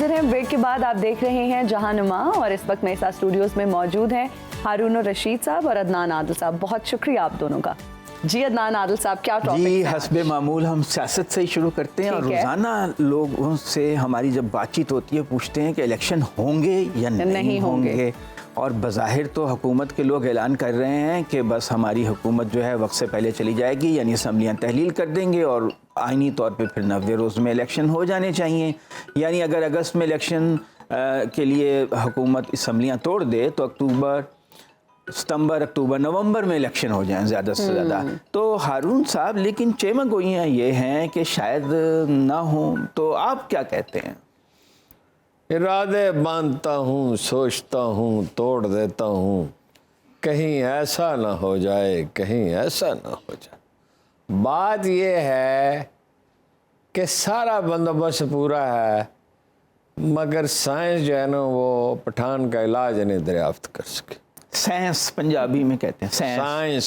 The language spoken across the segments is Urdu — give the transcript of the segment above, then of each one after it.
حاضر ہیں بریک کے بعد. آپ دیکھ رہے ہیں جہانما اور اس وقت میرے ساتھ اسٹوڈیوز میں موجود ہیں ہارون الرشید صاحب اور عدنان عادل صاحب. بہت شکریہ آپ دونوں کا. جی عدنان عادل صاحب کیا ٹاپک؟ جی حسب معمول ہم سیاست سے ہی شروع کرتے ہیں اور روزانہ لوگوں سے ہماری جب بات چیت ہوتی ہے پوچھتے ہیں کہ الیکشن ہوں گے یا نہیں ہوں گے. اور بظاہر تو حکومت کے لوگ اعلان کر رہے ہیں کہ بس ہماری حکومت جو ہے وقت سے پہلے چلی جائے گی, یعنی اسمبلیاں تحلیل کر دیں گے اور آئینی طور پہ پھر 90 روز میں الیکشن ہو جانے چاہیے. یعنی اگر اگست میں الیکشن کے لیے حکومت اسمبلیاں توڑ دے تو ستمبر, اکتوبر, نومبر میں الیکشن ہو جائیں زیادہ سے زیادہ. تو ہارون صاحب لیکن چیمہ گوئیاں یہ ہیں کہ شاید نہ ہوں, تو آپ کیا کہتے ہیں؟ ارادے باندھتا ہوں, سوچتا ہوں, توڑ دیتا ہوں, کہیں ایسا نہ ہو جائے, کہیں ایسا نہ ہو جائے. بات یہ ہے کہ سارا بندوبست پورا ہے مگر سائنس جو ہے نا وہ پٹھان کا علاج نہیں دریافت کر سکے. سائنس پنجابی میں کہتے ہیں سائنس.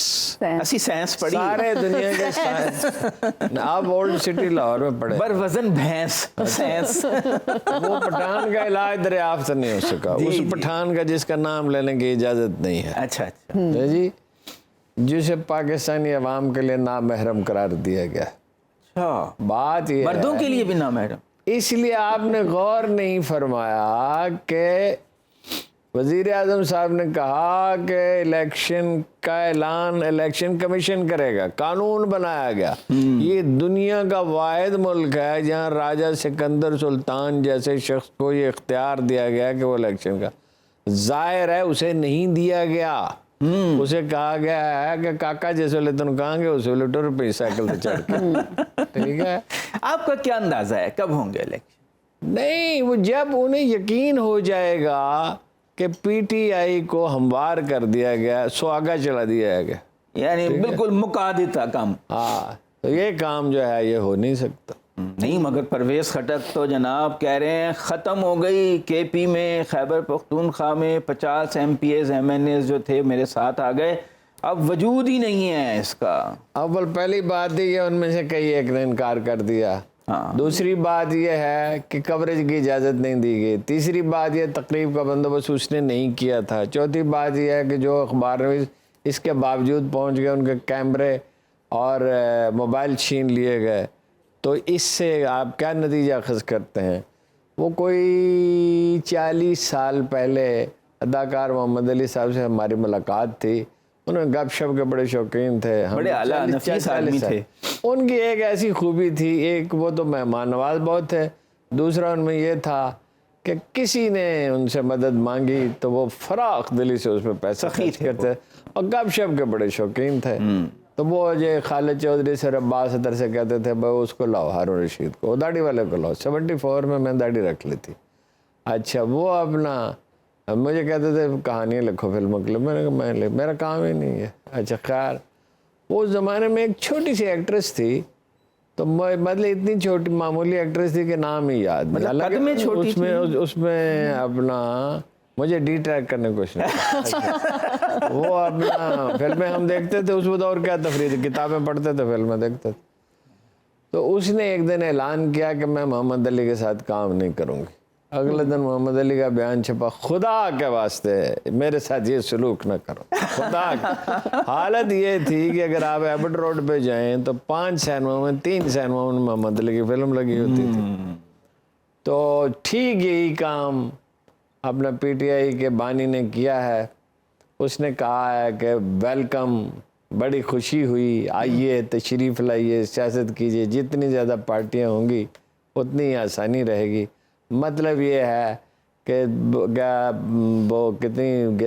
اسی سائنس پڑھی سارے دنیا کے سائنس. آپ اولڈ سٹی لاہور میں پڑھے بر وزن بھینس سائنس. وہ پٹھان کا علاج دریافت نہیں ہو سکا. اس پٹھان کا جس کا نام لینے کی اجازت نہیں ہے. اچھا اچھا جی, جسے پاکستانی عوام کے لیے نامحرم قرار دیا گیا. اچھا, بات یہ مردوں کے لیے بھی نامحرم. اس لیے آپ نے غور نہیں فرمایا کہ وزیر اعظم صاحب نے کہا کہ الیکشن کا اعلان الیکشن کمیشن کرے گا, قانون بنایا گیا. یہ دنیا کا واحد ملک ہے جہاں راجہ سکندر سلطان جیسے شخص کو یہ اختیار دیا گیا کہ وہ الیکشن کا. ظاہر ہے اسے نہیں دیا گیا. اسے کہا گیا ہے کہ کاکا جیسے لے تم کہاں گے اس ویلے ٹر پہ سائیکل سے چڑھ کے. ٹھیک ہے, آپ کا کیا اندازہ ہے کب ہوں گے الیکشن؟ نہیں, وہ جب انہیں یقین ہو جائے گا کہ پی ٹی آئی کو ہموار کر دیا گیا, سواگا چلا دیا گیا, یعنی بالکل مکا دیتا کام. ہاں, تو یہ کام جو ہے یہ ہو نہیں سکتا. نہیں مگر پرویز خٹک تو جناب کہہ رہے ہیں ختم ہو گئی کے پی میں, خیبر پختونخوا میں 50 MPAs MNAs جو تھے میرے ساتھ آ گئے, اب وجود ہی نہیں ہے اس کا. اول پہلی بات یہ ان میں سے کئی ایک نے انکار کر دیا. دوسری بات یہ ہے کہ کوریج کی اجازت نہیں دی گئی. تیسری بات یہ تقریب کا بندوبست اس نے نہیں کیا تھا. چوتھی بات یہ ہے کہ جو اخبار اس کے باوجود پہنچ گئے, ان کے کیمرے اور موبائل چھین لیے گئے. تو اس سے آپ کیا نتیجہ اخذ کرتے ہیں؟ وہ کوئی 40 سال پہلے اداکار محمد علی صاحب سے ہماری ملاقات تھی. انہوں نے گپ شپ کے بڑے شوقین تھے, بڑے اعلیٰ نفیس آدمی تھے. ان کی ایک ایسی خوبی تھی, ایک وہ تو مہمان نواز بہت تھے, دوسرا ان میں یہ تھا کہ کسی نے ان سے مدد مانگی تو وہ فراخ دلی سے اس پہ پیسہ خرچ کرتے, اور گپ شپ کے بڑے شوقین تھے. تو وہ جو خالد چودھری سے عباس ادھر سے کہتے تھے بھائی اس کو لاؤ, ہارون رشید کو, داڑھی والے کو لاؤ. 74 میں داڑھی رکھ لی تھی. اچھا, وہ اپنا مجھے کہتے تھے کہانی لکھو فلموں کے لیے. میں نے کہا میرا کام ہی نہیں ہے. اچھا خیر, وہ زمانے میں ایک چھوٹی سی ایکٹریس تھی, تو مطلب اتنی چھوٹی معمولی ایکٹریس تھی کہ نام ہی یاد نہیں. اس میں اپنا مجھے ڈی ٹریک کرنے کی کوشش نہیں. وہ اپنا فلمیں ہم دیکھتے تھے اس وقت, اور کیا تفریح تھی, کتابیں پڑھتے تھے, فلمیں دیکھتے تھے. تو اس نے ایک دن اعلان کیا کہ میں محمد علی کے ساتھ کام نہیں کروں گی. اگلے دن محمد علی کا بیان چھپا, خدا کے واسطے میرے ساتھ یہ سلوک نہ کرو. خدا حالت یہ تھی کہ اگر آپ ایبٹ روڈ پہ جائیں تو 5 سینما میں 3 سینما میں محمد علی کی فلم لگی ہوتی تھی. تو ٹھیک یہی کام اپنا پی ٹی آئی کے بانی نے کیا ہے. اس نے کہا ہے کہ ویلکم, بڑی خوشی ہوئی, آئیے تشریف لائیے, سیاست کیجیے, جتنی زیادہ پارٹیاں ہوں گی اتنی آسانی رہے گی. مطلب یہ ہے کہ وہ کتنی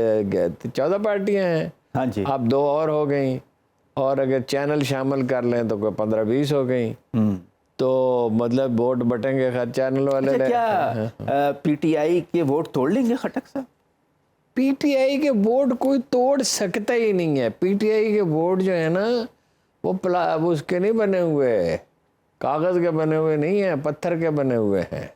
14 پارٹیاں ہیں. ہاں جی, اب 2 اور ہو گئیں, اور اگر چینل شامل کر لیں تو کوئی 15-20 ہو گئیں. تو مطلب ووٹ بٹیں گے خیر چینل والے. کیا پی ٹی آئی کے ووٹ توڑ لیں گے خٹک صاحب؟ پی ٹی آئی کے ووٹ کوئی توڑ سکتا ہی نہیں ہے. پی ٹی آئی کے ووٹ جو ہے نا وہ اس کے نہیں بنے ہوئے, کاغذ کے بنے ہوئے نہیں ہیں, پتھر کے بنے ہوئے ہیں.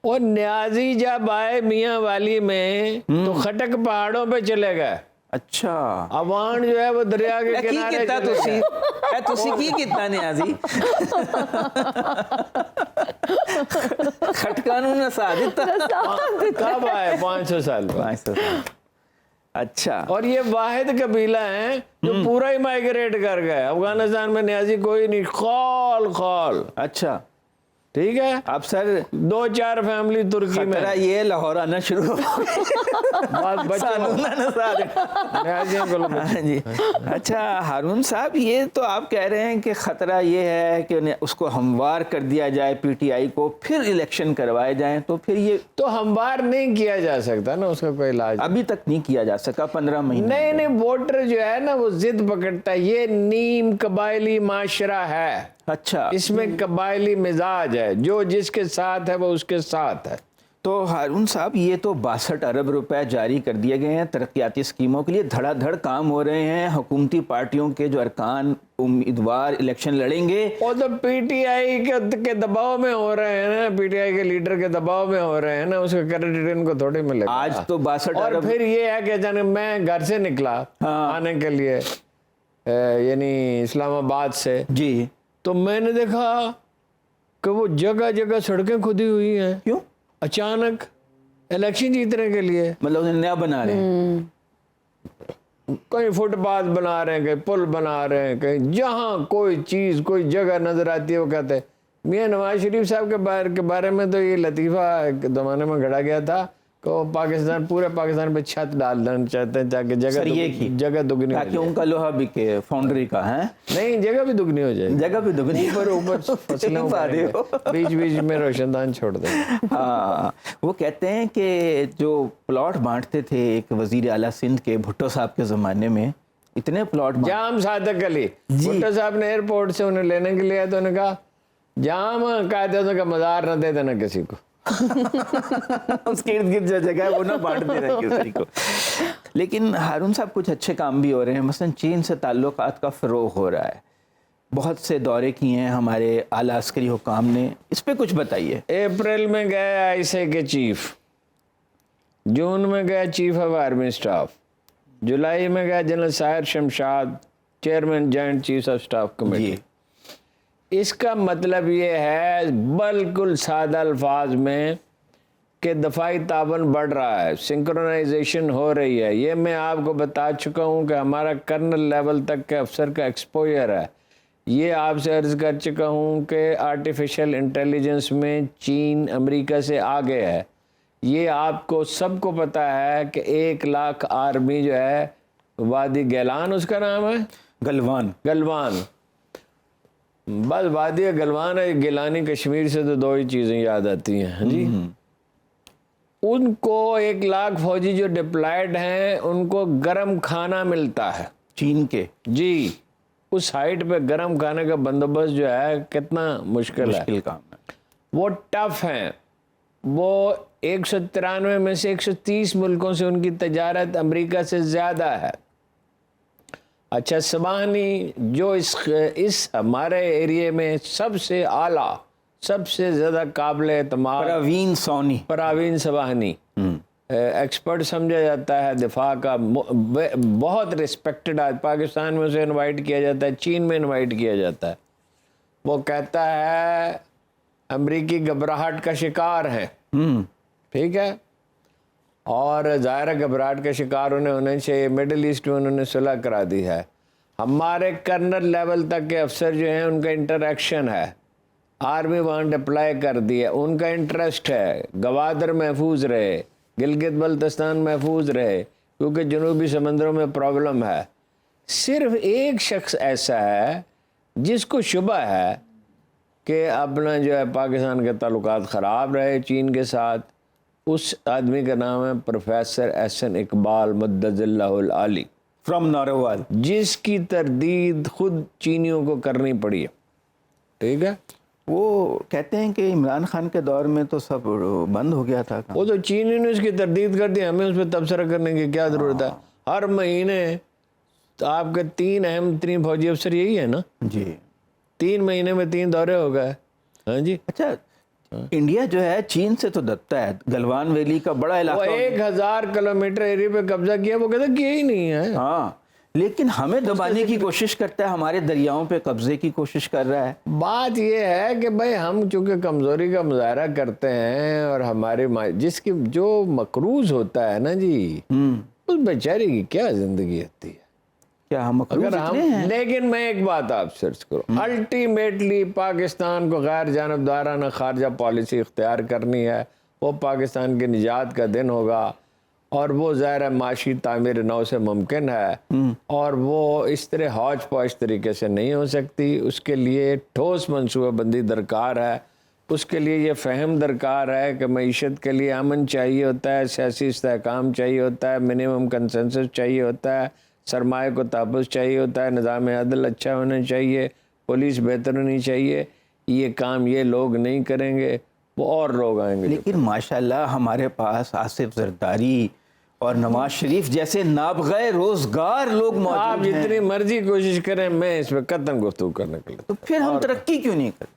اور نیازی جب آئے میاں والی میں تو خٹک پہاڑوں پہ چلے گئے. اچھا عوان جو ہے وہ دریا کے کنارے ਤੁਸੀਂ ਕੀ ਕੀਤਾ ਨਿਆਜ਼ੀ ਖਟਕਾ ਨੂੰ ਨਸਾ ਦਿੱਤਾ کب آئے 500 سال بعد. اچھا اور یہ واحد قبیلہ ہیں جو پورا ہی مائگریٹ کر گئے. افغانستان میں نیازی کوئی نہیں, خال. اچھا ٹھیک ہے, اب سر 2-4 فیملی ترکی میں خطرہ یہ لاہور آنا شروع ہو جی. اچھا ہارون صاحب, یہ تو آپ کہہ رہے ہیں کہ خطرہ یہ ہے کہ اس کو ہموار کر دیا جائے پی ٹی آئی کو, پھر الیکشن کروائے جائیں, تو پھر یہ تو ہموار نہیں کیا جا سکتا نا, اس کا کوئی علاج ابھی تک نہیں کیا جا سکا 15 مہینے. نہیں, ووٹر جو ہے نا وہ ضد پکڑتا ہے. یہ نیم قبائلی معاشرہ ہے. اچھا اس میں قبائلی مزاج ہے, جو جس کے ساتھ ہے وہ اس کے ساتھ ہے. تو ہارون صاحب یہ تو 62 ارب روپے جاری کر دیے گئے ہیں ترقیاتی اسکیموں کے لیے, دھڑا دھڑ کام ہو رہے ہیں. حکومتی پارٹیوں کے جو ارکان امیدوار الیکشن لڑیں گے وہ تو پی ٹی آئی کے دباؤ میں ہو رہے ہیں نا, پی ٹی آئی کے لیڈر کے دباؤ میں ہو رہے ہیں نا, اس کا کریڈٹ ان کو تھوڑی ملے گا. آج تو 62 اور ارب. پھر یہ ہے کہ جانے میں گھر سے نکلا آنے کے لیے, یعنی اسلام آباد سے, جی, تو میں نے دیکھا کہ وہ جگہ جگہ سڑکیں کھدی ہوئی ہیں. کیوں؟ اچانک الیکشن جیتنے کے لیے, مطلب انہیں نیا بنا رہے ہیں. کہیں فٹ پاتھ بنا رہے ہیں, کہیں پل بنا رہے ہیں, کہیں جہاں کوئی چیز کوئی جگہ نظر آتی ہے وہ کہتے ہیں. میاں نواز شریف صاحب کے بارے میں تو یہ لطیفہ ایک زمانے میں گھڑا گیا تھا کہ وہ پاکستان, پورے پاکستان پہ چھت ڈال دینا چاہتے ہیں تاکہ جگہ دگنی ہو تاکہ ان کا لوہا بکے فاؤنڈری کا ہے. نہیں, جگہ بھی دگنی ہو جائے, جگہ بھی دگنی, اوپر فصلیں بیچ بیچ میں روشن دان چھوڑ دیں. ہاں, وہ کہتے ہیں کہ جو پلاٹ بانٹتے تھے ایک وزیر اعلیٰ سندھ کے بھٹو صاحب کے زمانے میں, اتنے پلاٹ جام صادق علی بھٹو صاحب نے ایئرپورٹ سے انہیں لینے کے لیے تو انہوں نے کہا جام قائدوں کا مزار نہ دے دینا کسی کو, اس کے ارد گرد جو جگہ ہے وہ نہ بانٹ دے رہے کسی کو. لیکن ہارون صاحب کچھ اچھے کام بھی ہو رہے ہیں, مثلا چین سے تعلقات کا فروغ ہو رہا ہے, بہت سے دورے کیے ہیں ہمارے اعلیٰ عسکری حکام نے, اس پہ کچھ بتائیے. اپریل میں گئے آئی سے کے چیف, جون میں گیا چیف آف آرمی اسٹاف, جولائی میں گیا general Sahir Shamshad, chairman joint chief of staff committee. اس کا مطلب یہ ہے بالکل سادہ الفاظ میں کہ دفاعی تعاون بڑھ رہا ہے, سنکرونائزیشن ہو رہی ہے. یہ میں آپ کو بتا چکا ہوں کہ ہمارا کرنل لیول تک کے افسر کا ایکسپوجر ہے. یہ آپ سے عرض کر چکا ہوں کہ آرٹیفیشل انٹیلیجنس میں چین امریکہ سے آگے ہے. یہ آپ کو سب کو پتہ ہے کہ 1 لاکھ آرمی جو ہے وادی گیلان اس کا نام ہے, گلوان, بس وادی گلوان ہے. گیلانی کشمیر سے تو 2 ہی چیزیں یاد آتی ہیں جی. ان کو 1 لاکھ فوجی جو ڈپلائیڈ ہیں ان کو گرم کھانا ملتا ہے چین کے. جی, اس ہائٹ پہ گرم کھانے کا بندوبست جو ہے کتنا مشکل کام ہے. وہ ٹف ہیں. وہ 193 میں سے 130 ملکوں سے ان کی تجارت امریکہ سے زیادہ ہے. اچھا, سبحانی جو اس ہمارے ایریے میں سب سے اعلیٰ, سب سے زیادہ قابل اعتماد پراوین سبحانی ایکسپرٹ سمجھا جاتا ہے دفاع کا, بہت رسپیکٹڈ. آج پاکستان میں اسے انوائٹ کیا جاتا ہے, چین میں انوائٹ کیا جاتا ہے. وہ کہتا ہے امریکی گھبراہٹ کا شکار ہیں, ٹھیک ہے, اور ظاہر گھبراہٹ کا شکار انہیں ہونے چاہیے. مڈل ایسٹ میں انہوں نے صلح کرا دی ہے. ہمارے کرنل لیول تک کے افسر جو ہیں ان کا انٹریکشن ہے, آرمی وہاں اپلائی کر دی ہے, ان کا انٹرسٹ ہے گوادر محفوظ رہے, گلگت بلتستان محفوظ رہے, کیونکہ جنوبی سمندروں میں پرابلم ہے. صرف ایک شخص ایسا ہے جس کو شبہ ہے کہ اپنا جو ہے پاکستان کے تعلقات خراب رہے چین کے ساتھ. اس آدمی کا نام ہے پروفیسر احسن اقبال مدد اللہ العالی فرام ناروال, جس کی تردید خود چینیوں کو کرنی پڑی ہے. ٹھیک ہے, وہ کہتے ہیں کہ عمران خان کے دور میں تو سب بند ہو گیا تھا. وہ تو چینی نے اس کی تردید کر دی, ہمیں اس پہ تبصرہ کرنے کی کیا ضرورت ہے. ہر مہینے آپ کے 3 اہم ترین فوجی افسر یہی ہے نا جی, 3 مہینے میں 3 دورے ہو گئے. ہاں جی. اچھا, انڈیا جو ہے چین سے تو دبتا ہے، گلوان ویلی کا بڑا وہ علاقہ 1000 کلومیٹر ایریا پہ قبضہ کیا، وہ کہتا کیا ہی نہیں ہے. ہاں، لیکن ہمیں دبانے کی کوشش کرتا ہے، ہمارے دریاؤں پہ قبضے کی کوشش کر رہا ہے. بات یہ ہے کہ بھائی ہم چونکہ کمزوری کا مظاہرہ کرتے ہیں، اور ہمارے جس کی جو مقروض ہوتا ہے نا جی، اس بیچارے کی کیا زندگی ہوتی ہے. کیا ہم مقروض اگر اتنے ہیں؟ لیکن میں ایک بات آپ سرچ کرو، الٹیمیٹلی پاکستان کو غیر جانبدارانہ خارجہ پالیسی اختیار کرنی ہے. وہ پاکستان کی نجات کا دن ہوگا، اور وہ ظاہر معاشی تعمیر نو سے ممکن ہے، اور وہ اس طرح ہاج پاش طریقے سے نہیں ہو سکتی. اس کے لیے ٹھوس منصوبہ بندی درکار ہے. اس کے لیے یہ فہم درکار ہے کہ معیشت کے لیے امن چاہیے ہوتا ہے، سیاسی استحکام چاہیے ہوتا ہے، منیمم کنسنسس چاہیے ہوتا ہے، سرمایہ کو تحفظ چاہیے ہوتا ہے، نظام عدل اچھا ہونا چاہیے، پولیس بہتر ہونی چاہیے. یہ کام یہ لوگ نہیں کریں گے، وہ اور لوگ آئیں گے. لیکن ماشاءاللہ ہمارے پاس آصف زرداری اور نواز شریف جیسے نابغہ روزگار لوگ موجود ہیں. آپ جتنی مرضی کوشش کریں، میں اس پہ قطعاً گفتگو کرنے کے لیے. تو پھر ہم ترقی کیوں نہیں کرتے؟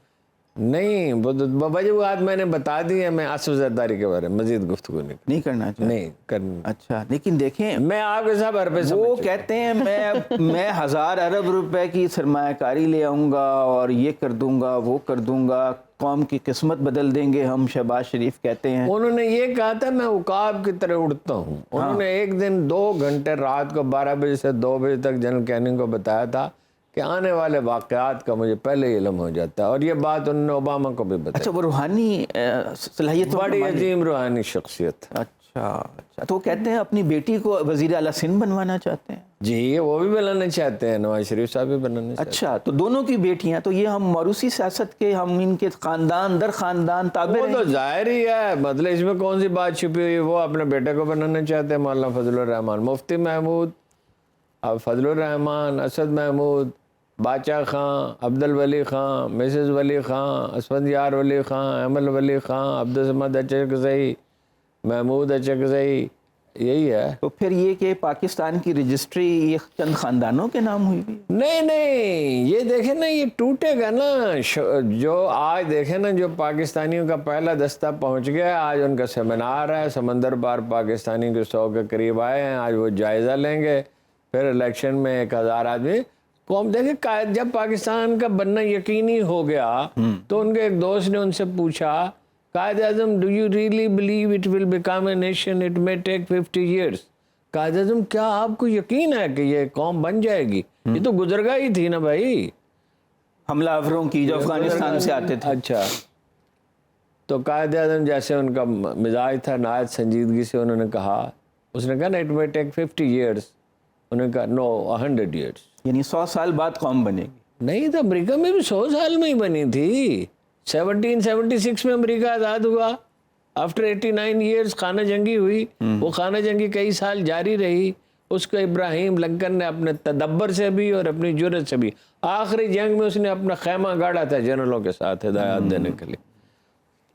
نہیں، وجوہات میں نے بتا دی ہے. میں آصف زرداری کے بارے میں مزید گفتگو نہیں کرنا چاہتے؟ نہیں کرنی. اچھا، لیکن دیکھیں میں آپ کے ساتھ ہر پہ وہ کہتے ہیں میں 1000 ارب روپے کی سرمایہ کاری لے آؤں گا اور یہ کر دوں گا، وہ کر دوں گا، قوم کی قسمت بدل دیں گے ہم. شہباز شریف کہتے ہیں انہوں نے یہ کہا تھا میں عقاب کی طرح اڑتا ہوں. انہوں نے ایک دن 2 گھنٹے رات کو 12 بجے سے 2 بجے تک جنرل کیننگ کو بتایا تھا کہ آنے والے واقعات کا مجھے پہلے ہی علم ہو جاتا ہے، اور یہ بات انہوں نے اوباما کو بھی بتایا. اچھا، وہ روحانی صلاحیت بڑی عظیم روحانی شخصیت. اچھا، تو وہ کہتے ہیں اپنی بیٹی کو وزیر اعلیٰ سندھ بنوانا چاہتے ہیں. جی، وہ بھی بنانا چاہتے ہیں، نواز شریف صاحب بھی بنانا چاہتے ہیں. اچھا، تو دونوں کی بیٹیاں، تو یہ ہم موروثی سیاست کے، ہم ان کے خاندان در خاندان تابع وہ ہیں. تو ظاہر ہی ہے، مطلب اس میں کون سی بات چھپی ہوئی ہے. وہ اپنے بیٹے کو بنانا چاہتے ہیں مولانا فضل الرحمان، مفتی محمود، اب فضل الرحمان، اسد محمود، باچا خان، عبد الولی خان، مسز ولی خان، اسفندیار ولی خان، احمد ولی خان، عبدالصمد اچکزئی، محمود اچکزئی، یہی ہے. تو پھر یہ کہ پاکستان کی رجسٹری یہ چند خاندانوں کے نام ہوئی بھی؟ نہیں، یہ دیکھیں نا، یہ ٹوٹے گا نا. جو آج دیکھیں نا، جو پاکستانیوں کا پہلا دستہ پہنچ گیا، آج ان کا سیمینار ہے، سمندر پار پاکستانی کے 100 کے قریب آئے ہیں. آج وہ جائزہ لیں گے، پھر الیکشن میں 1000 آدمی قوم. دیکھیں، جب پاکستان کا بننا یقینی ہو گیا تو ان کے ایک دوست نے ان سے پوچھا، Quaid Azam do you really believe it will become a nation it may take 50 years. Quaid Azam کیا آپ کو یقین ہے کہ یہ قوم بن جائے گی؟ یہ تو گزرگاہ ہی تھی نا بھائی، حملہ آوروں کی جو افغانستان سے آتے تھے. اچھا، تو قائد اعظم جیسے ان کا مزاج تھا، نہایت سنجیدگی سے انہوں نے کہا، اس نے کہا نا اٹ میں ٹیک 50 ایئرس. انہوں نے کہا نو 100 ایئرس. یعنی 100 سال بعد قوم بنے گی. نہیں تو امریکہ میں بھی 100 سال میں ہی بنی تھی. 1776 میں امریکہ آزاد ہوا. آفٹر 89 ایئرس خانہ جنگی ہوئی. وہ خانہ جنگی کئی سال جاری رہی. اس کو ابراہیم لنکن نے اپنے تدبر سے بھی اور اپنی جرت سے بھی، آخری جنگ میں اس نے اپنا خیمہ گاڑا تھا جنرلوں کے ساتھ ہدایات دینے کے لیے.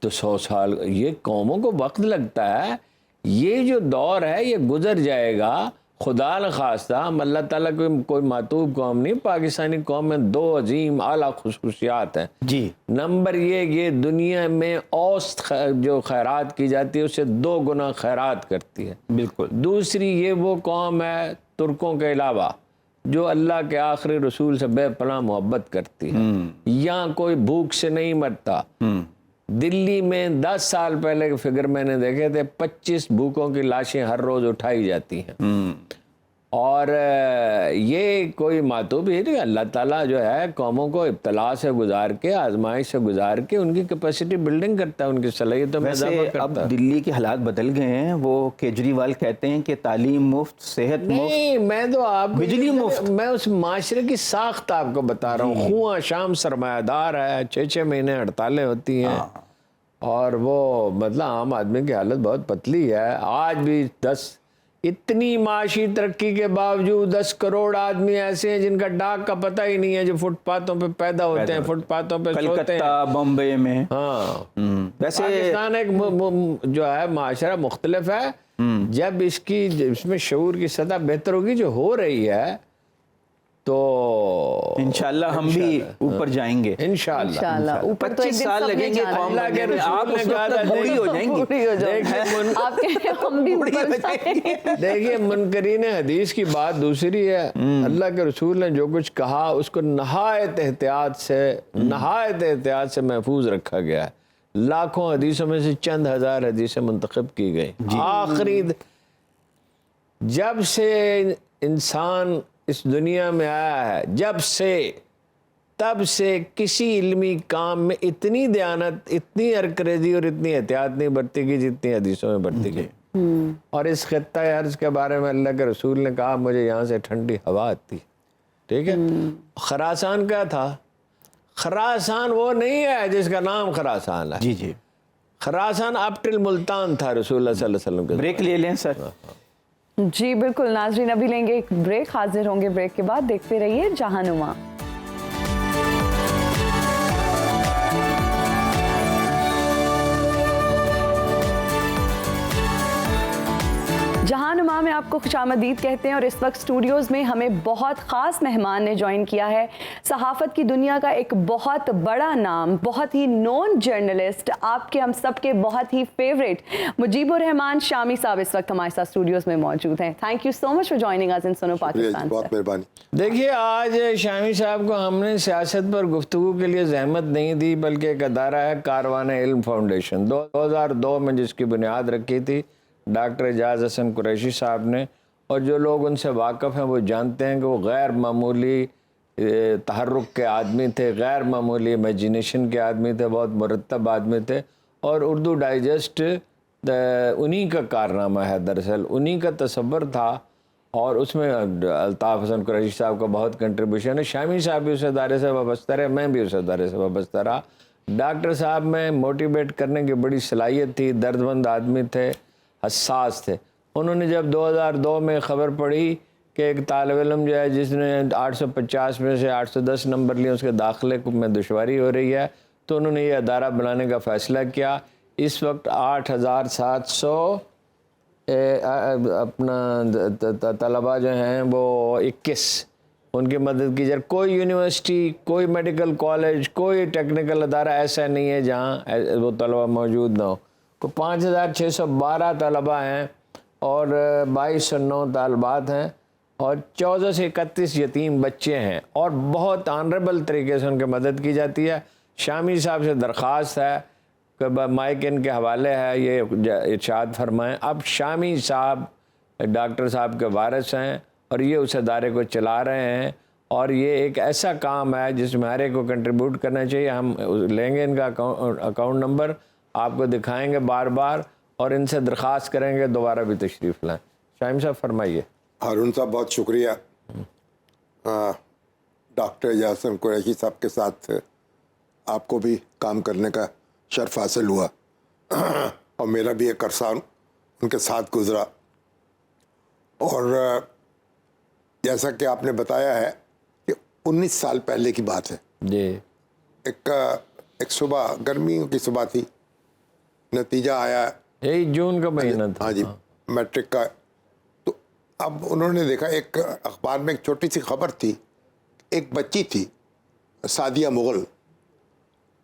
تو 100 سال یہ قوموں کو وقت لگتا ہے. یہ جو دور ہے یہ گزر جائے گا. خدا نخواستہ ہم اللہ تعالیٰ کو کوئی معتوب قوم نہیں. پاکستانی قوم میں 2 عظیم اعلیٰ خصوصیات ہیں. جی، نمبر یہ دنیا میں اوسط جو خیرات کی جاتی ہے اس سے 2 گنا خیرات کرتی ہے. بالکل. دوسری یہ وہ قوم ہے ترکوں کے علاوہ جو اللہ کے آخری رسول سے بے پناہ محبت کرتی ہے. یہاں کوئی بھوک سے نہیں مرتا. دلی میں 10 سال پہلے کے فگر میں نے دیکھے تھے، 25 بھوکوں کی لاشیں ہر روز اٹھائی جاتی ہیں. اور یہ کوئی معتوب ہی نہیں. اللہ تعالیٰ جو ہے قوموں کو ابتلا سے گزار کے، آزمائش سے گزار کے ان کی کیپیسٹی بلڈنگ کرتا ہے، ان کی صلاحیتوں میں اضافہ کرتا ہے. اب دلی کے حالات بدل گئے ہیں. وہ کیجریوال کہتے ہیں کہ تعلیم مفت، صحت مفت. نہیں، میں تو آپ کو بجلی مفت. میں اس معاشرے کی ساخت آپ کو بتا رہا ہوں. خواہ شام سرمایہ دار ہے، 6 مہینے ہڑتالیں ہوتی ہیں، اور وہ مطلب عام آدمی کی حالت بہت پتلی ہے. آج بھی اتنی معاشی ترقی کے باوجود 10 کروڑ آدمی ایسے ہیں جن کا ڈاک کا پتہ ہی نہیں ہے، جو فٹ پاتھوں پہ پیدا ہوتے ہیں، فٹ پاتھوں پہ سوتے ہیں. کلکتہ، بمبئی میں. ہاں، ویسے پاکستان ایک جو ہے معاشرہ مختلف ہے. جب اس میں شعور کی سطح بہتر ہوگی، جو ہو رہی ہے تو انشاءاللہ ہم بھی اوپر جائیں گے انشاءاللہ اوپر تو ایک 25 دن سال سب نے لگیں گے جانا قوم ہے۔ اللہ کے بننے میں، آپ رسول نے اس کہا وقت تھا تک بوڑھی ہو جائیں گی۔ بوڑھی ہو جاؤ گی۔ آپ کے ہم بھی اوپر جائیں گے۔ دیکھیے منکرین حدیث کی بات دوسری ہے، اللہ کے رسول نے جو کچھ کہا اس کو نہایت احتیاط سے محفوظ رکھا گیا ہے۔ لاکھوں حدیثوں میں سے چند ہزار حدیثیں منتخب کی گئی۔ آخری جب سے انسان اس دنیا میں آیا ہے، تب سے کسی علمی کام میں اتنی دیانت، اتنی ارکریزی اور اتنی احتیاط نہیں برتی گئی جتنی حدیثوں میں برتی گئی۔ اور اس خطہ ارض کے بارے میں اللہ کے رسول نے کہا مجھے یہاں سے ٹھنڈی ہوا آتی، ٹھیک ہے۔ خراسان کیا تھا؟ خراسان وہ نہیں ہے جس کا نام خراسان ہے، جی جی، خراسان اپ ٹل ملتان تھا رسول اللہ صلی اللہ علیہ وسلم کے۔ بریک لے لیں سر۔ جی بالکل ناظرین، ابھی لیں گے ایک بریک، حاضر ہوں گے بریک کے بعد، دیکھتے رہیے جہانما۔ جہانما میں آپ کو خوش آمدید کہتے ہیں، اور اس وقت اسٹوڈیوز میں ہمیں بہت خاص مہمان نے جوائن کیا ہے۔ صحافت کی دنیا کا ایک بہت بڑا نام، بہت ہی نون جرنلسٹ، آپ کے ہم سب کے بہت ہی فیوریٹ مجیب الرحمان شامی صاحب اس وقت ہمارے ساتھ اسٹوڈیوز میں موجود ہیں۔ Thank you so much for joining us in Suno Pakistan. بہت مہربانی۔ دیکھیے آج شامی صاحب کو ہم نے سیاست پر گفتگو کے لیے زحمت نہیں دی، بلکہ ایک ادارہ ہے کاروان علم فاؤنڈیشن، 2002 میں جس کی بنیاد رکھی تھی ڈاکٹر اعجاز حسن قریشی صاحب نے، اور جو لوگ ان سے واقف ہیں وہ جانتے ہیں کہ وہ غیر معمولی تحرک کے آدمی تھے، غیر معمولی امیجینیشن کے آدمی تھے، بہت مرتب آدمی تھے، اور اردو ڈائجسٹ انہی کا کارنامہ ہے، دراصل انہی کا تصور تھا، اور اس میں الطاف حسن قریشی صاحب کا بہت کنٹریبیوشن ہے۔ شامی صاحب بھی اس ادارے سے وابستہ رہے، میں بھی اس ادارے سے وابستہ رہا۔ ڈاکٹر صاحب میں موٹیویٹ کرنے کی بڑی صلاحیت تھی، درد مند آدمی تھے، حساس تھے۔ انہوں نے جب 2002 میں خبر پڑھی کہ ایک طالب علم جو ہے جس نے 850 میں سے 810 نمبر لیے، اس کے داخلے میں دشواری ہو رہی ہے، تو انہوں نے یہ ادارہ بنانے کا فیصلہ کیا۔ اس وقت 8700 اپنا طلباء جو ہیں وہ 21 ان کی مدد کی جائے۔ کوئی یونیورسٹی، کوئی میڈیکل کالج، کوئی ٹیکنیکل ادارہ ایسا نہیں ہے جہاں وہ طلباء موجود نہ ہو۔ 5612 طلباء ہیں اور 2209 طالبات ہیں، اور 14 سے 31 یتیم بچے ہیں، اور بہت آنریبل طریقے سے ان کی مدد کی جاتی ہے۔ شامی صاحب سے درخواست ہے کہ مائک ان کے حوالے ہے، یہ ارشاد فرمائیں۔ اب شامی صاحب ڈاکٹر صاحب کے وارث ہیں، اور یہ اس ادارے کو چلا رہے ہیں، اور یہ ایک ایسا کام ہے جس میں ہر ایک کو کنٹریبیوٹ کرنا چاہیے۔ ہم لیں گے ان کا اکاؤنٹ نمبر، آپ کو دکھائیں گے بار بار، اور ان سے درخواست کریں گے دوبارہ بھی تشریف لائیں۔ شاہم صاحب فرمائیے۔ ہارون صاحب بہت شکریہ۔ ڈاکٹر اعجاز حسن قریشی صاحب کے ساتھ آپ کو بھی کام کرنے کا شرف حاصل ہوا، اور میرا بھی ایک عرصہ ان کے ساتھ گزرا، اور جیسا کہ آپ نے بتایا ہے کہ 19 سال پہلے کی بات ہے۔ جی، ایک صبح، گرمیوں کی صبح تھی، نتیجہ آیا، یہی جون کا مہینہ تھا۔ ہاں جی، میٹرک کا۔ تو اب انہوں نے دیکھا ایک اخبار میں ایک چھوٹی سی خبر تھی، ایک بچی تھی سعدیہ مغل،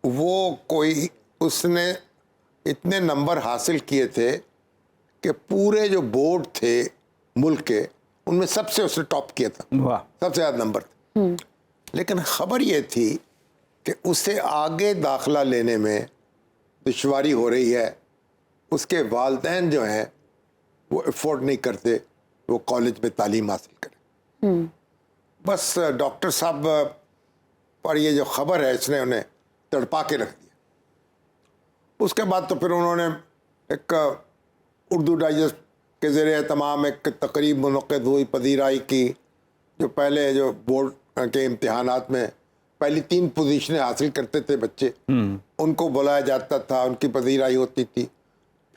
وہ کوئی اس نے اتنے نمبر حاصل کیے تھے کہ پورے جو بورڈ تھے ملک کے ان میں سب سے اس نے ٹاپ کیا تھا، واہ، سب سے زیادہ نمبر تھے۔ لیکن خبر یہ تھی کہ اسے آگے داخلہ لینے میں دشواری ہو رہی ہے، اس کے والدین جو ہیں وہ افورڈ نہیں کرتے وہ کالج میں تعلیم حاصل کرے۔ بس ڈاکٹر صاحب پر یہ جو خبر ہے اس نے انہیں تڑپا کے رکھ دیا۔ اس کے بعد تو پھر انہوں نے ایک اردو ڈائجسٹ کے زیر اہتمام ایک تقریب منعقد ہوئی، پذیرائی کی، جو پہلے جو بورڈ کے امتحانات میں پہلی 3 پوزیشنیں حاصل کرتے تھے بچے، ان کو بلایا جاتا تھا، ان کی پذیرائی ہوتی تھی۔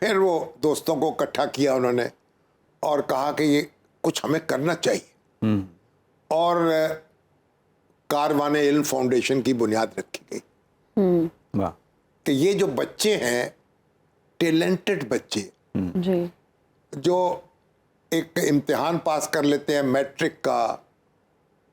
پھر وہ دوستوں کو اکٹھا کیا انہوں نے، اور کہا کہ یہ کچھ ہمیں کرنا چاہیے، اور کاروان علم فاؤنڈیشن کی بنیاد رکھی گئی واہ، کہ یہ جو بچے ہیں، ٹیلنٹڈ بچے جی، جو ایک امتحان پاس کر لیتے ہیں میٹرک کا،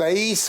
23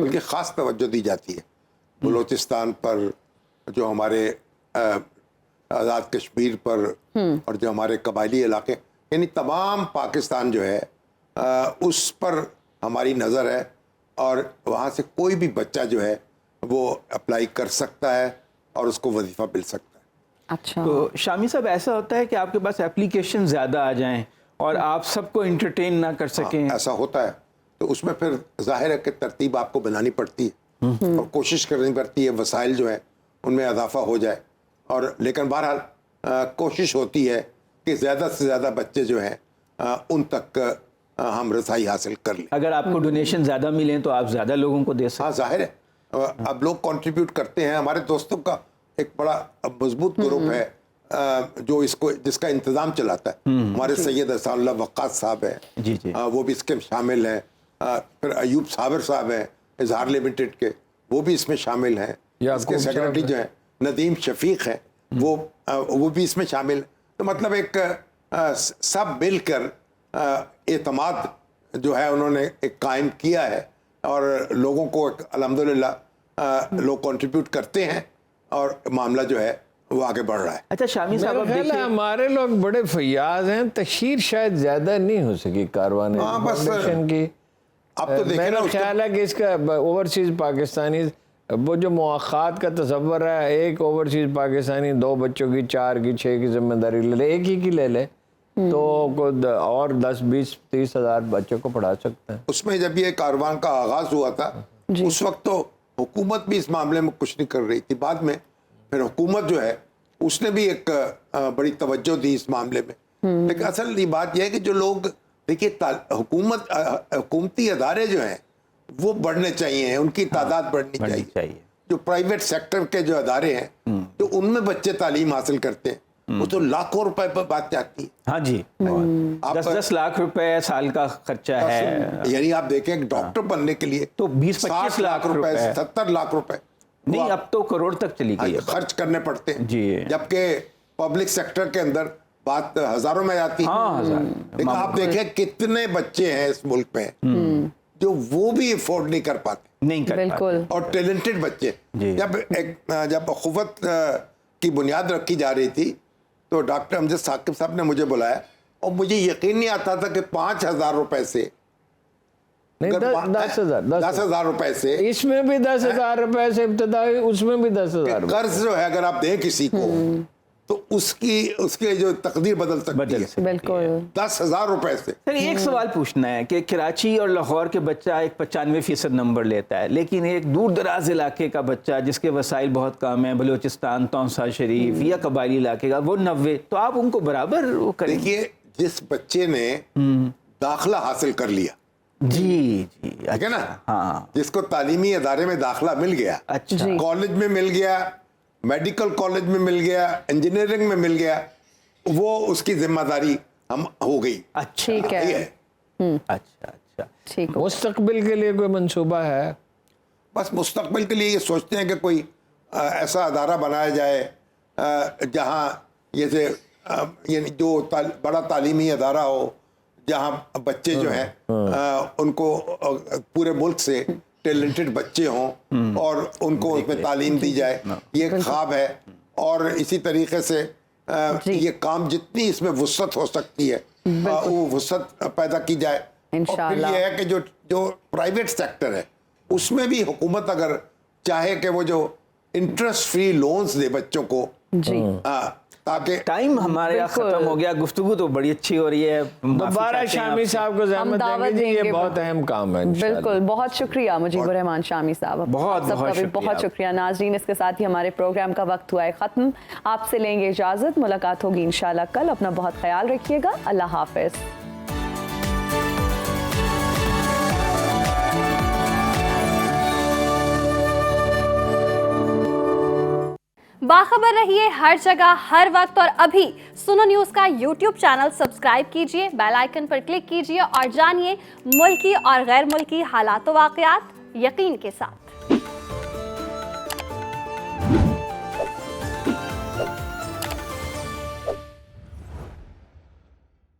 بلکہ خاص توجہ دی جاتی ہے بلوچستان پر، جو ہمارے آزاد کشمیر پر، اور جو ہمارے قبائلی علاقے، یعنی تمام پاکستان جو ہے اس پر ہماری نظر ہے، اور وہاں سے کوئی بھی بچہ جو ہے وہ اپلائی کر سکتا ہے اور اس کو وظیفہ مل سکتا ہے۔ اچھا، تو شامی صاحب ایسا ہوتا ہے کہ آپ کے پاس اپلیکیشن زیادہ آ جائیں اور آپ سب کو انٹرٹین نہ کر سکیں؟ ایسا ہوتا ہے، تو اس میں پھر ظاہر ہے کہ ترتیب آپ کو بنانی پڑتی ہے اور کوشش کرنی پڑتی ہے وسائل جو ہیں ان میں اضافہ ہو جائے، اور لیکن بہرحال کوشش ہوتی ہے کہ زیادہ سے زیادہ بچے جو ہیں ان تک ہم رسائی حاصل کر لیں۔ اگر آپ کو ڈونیشن زیادہ ملیں تو آپ زیادہ لوگوں کو دے سکیں؟ ہاں ظاہر ہے، اب لوگ کنٹریبیوٹ کرتے ہیں۔ ہمارے دوستوں کا ایک بڑا مضبوط گروپ ہے جو جس کا انتظام چلاتا ہے۔ ہمارے سید احسان اللہ وقاص صاحب ہیں، جی جی، وہ بھی اس کے شامل ہیں۔ پھر ایوب صابر صاحب ہیں اظہار لمیٹڈ کے، وہ بھی اس میں شامل ہیں۔ اس کے سیکرٹری جو ہیں ندیم شفیق ہیں، وہ بھی اس میں شامل ہیں۔ تو مطلب ایک سب مل کر اعتماد جو ہے انہوں نے ایک قائم کیا ہے، اور لوگوں کو الحمدللہ لوگ کنٹریبیوٹ کرتے ہیں، اور معاملہ جو ہے وہ آگے بڑھ رہا ہے۔ اچھا شامی صاحب، اب دیکھیں ہمارے لوگ بڑے فیاض ہیں، تشہیر شاید زیادہ نہیں ہو سکی کاروان فاؤنڈیشن کی۔ اب تو دیکھیں میرا نا، خیال ہے کہ اس کا اوورسیز پاکستانی، وہ جو مواخات کا تصور ہے، ایک اوورسیز پاکستانی 2 بچوں کی، 4 کی، 6 کی ذمہ داری لے لے، ایک ہی کی لے لے، تو اور 10 20 30 ہزار بچوں کو پڑھا سکتے ہیں۔ اس میں جب یہ کاروان کا آغاز ہوا تھا اس وقت تو حکومت بھی اس معاملے میں کچھ نہیں کر رہی تھی، بعد میں پھر حکومت جو ہے اس نے بھی ایک بڑی توجہ دی اس معاملے میں۔ لیکن اصل یہ بات یہ ہے کہ جو لوگ دیکھیے حکومتی ادارے جو ہیں وہ بڑھنے چاہیے، ان کی تعداد بڑھنی چاہیے۔ جو پرائیویٹ سیکٹر کے جو ادارے ہیں جو ان میں بچے تعلیم حاصل کرتے ہیں وہ تو لاکھوں روپے پر بات جاتی ہے۔ ہاں جی، 10 لاکھ روپے سال کا خرچہ ہے، یعنی آپ دیکھیں ایک ڈاکٹر بننے کے لیے تو 20-25 لاکھ روپے، 70 لاکھ روپے نہیں اب تو کروڑ تک چلی گئی ہے، خرچ کرنے پڑتے ہیں جی، جبکہ پبلک سیکٹر کے اندر بات ہزاروں میں آتی ہے۔ ہاں ہزار۔ لیکن آپ دیکھیں کتنے بچے ہیں اس ملک میں جو وہ بھی افورڈ نہیں کر پاتے، نہیں کر بالکل، اور ٹیلنٹڈ بچے۔ جب اخوت کی بنیاد رکھی جا رہی تھی تو ڈاکٹر امجد ثاقب صاحب نے مجھے بلایا، اور مجھے یقین نہیں آتا تھا کہ 5,000 روپے سے، 10,000 روپے سے، اس میں بھی 10,000 روپے سے ابتدائی، اس میں بھی 10,000 قرض جو ہے اگر آپ دیں کسی کو تو اس کی جو تقدیر بدل سکتی ہے، بالکل 10,000 روپے سے۔ سر ایک سوال پوچھنا ہے کہ کراچی اور لاہور کے بچہ ایک 95% نمبر لیتا ہے، لیکن ایک دور دراز علاقے کا بچہ جس کے وسائل بہت کم ہیں، بلوچستان، تونسا شریف یا قبائلی علاقے کا، وہ 90، تو آپ ان کو برابر وہ کریں؟ دیکھیے جس بچے نے داخلہ حاصل کر لیا، جی جی، ٹھیک ہے نا، ہاں، جس کو تعلیمی ادارے میں داخلہ مل گیا، اچھا، کالج میں مل گیا، میڈیکل کالج میں مل گیا، انجینئرنگ میں مل گیا، وہ اس کی ذمہ داری ہم ہو گئی۔ اچھا ٹھیک ہے، اچھا اچھا، ٹھیک ہے۔ مستقبل کے لیے کوئی منصوبہ ہے؟ بس مستقبل کے لیے یہ سوچتے ہیں کہ کوئی ایسا ادارہ بنایا جائے جہاں یعنی جو بڑا تعلیمی ادارہ ہو، جہاں بچے جو ہیں ان کو پورے ملک سے ٹیلنٹڈ بچے ہوں اور ان کو اس میں تعلیم دی جائے، یہ خواب ہے۔ اور اسی طریقے سے یہ کام جتنی اس میں وسعت ہو سکتی ہے وہ وسعت پیدا کی جائے۔ اور پھر یہ ہے کہ جو پرائیویٹ سیکٹر ہے اس میں بھی حکومت اگر چاہے کہ وہ جو انٹرسٹ فری لونز دے بچوں کو، جی، تاکہ ٹائم ہمارے ختم ہو گیا، گفتگو تو بڑی اچھی ہو رہی ہے، دوبارہ شامی صاحب کو زحمت دیں گے، یہ بہت اہم کام ہے۔ بالکل، بہت شکریہ مجیب الرحمان شامی صاحب، بہت بہت شکریہ۔ ناظرین، اس کے ساتھ ہی ہمارے پروگرام کا وقت ہوا ہے ختم، آپ سے لیں گے اجازت، ملاقات ہوگی انشاءاللہ کل، اپنا بہت خیال رکھیے گا، اللہ حافظ۔ باخبر رہیے ہر جگہ ہر وقت، اور ابھی سنو نیوز کا یوٹیوب چینل سبسکرائب کیجئے، بیل آئیکن پر کلک کیجئے اور جانیے ملکی اور غیر ملکی حالات و واقعات یقین کے ساتھ۔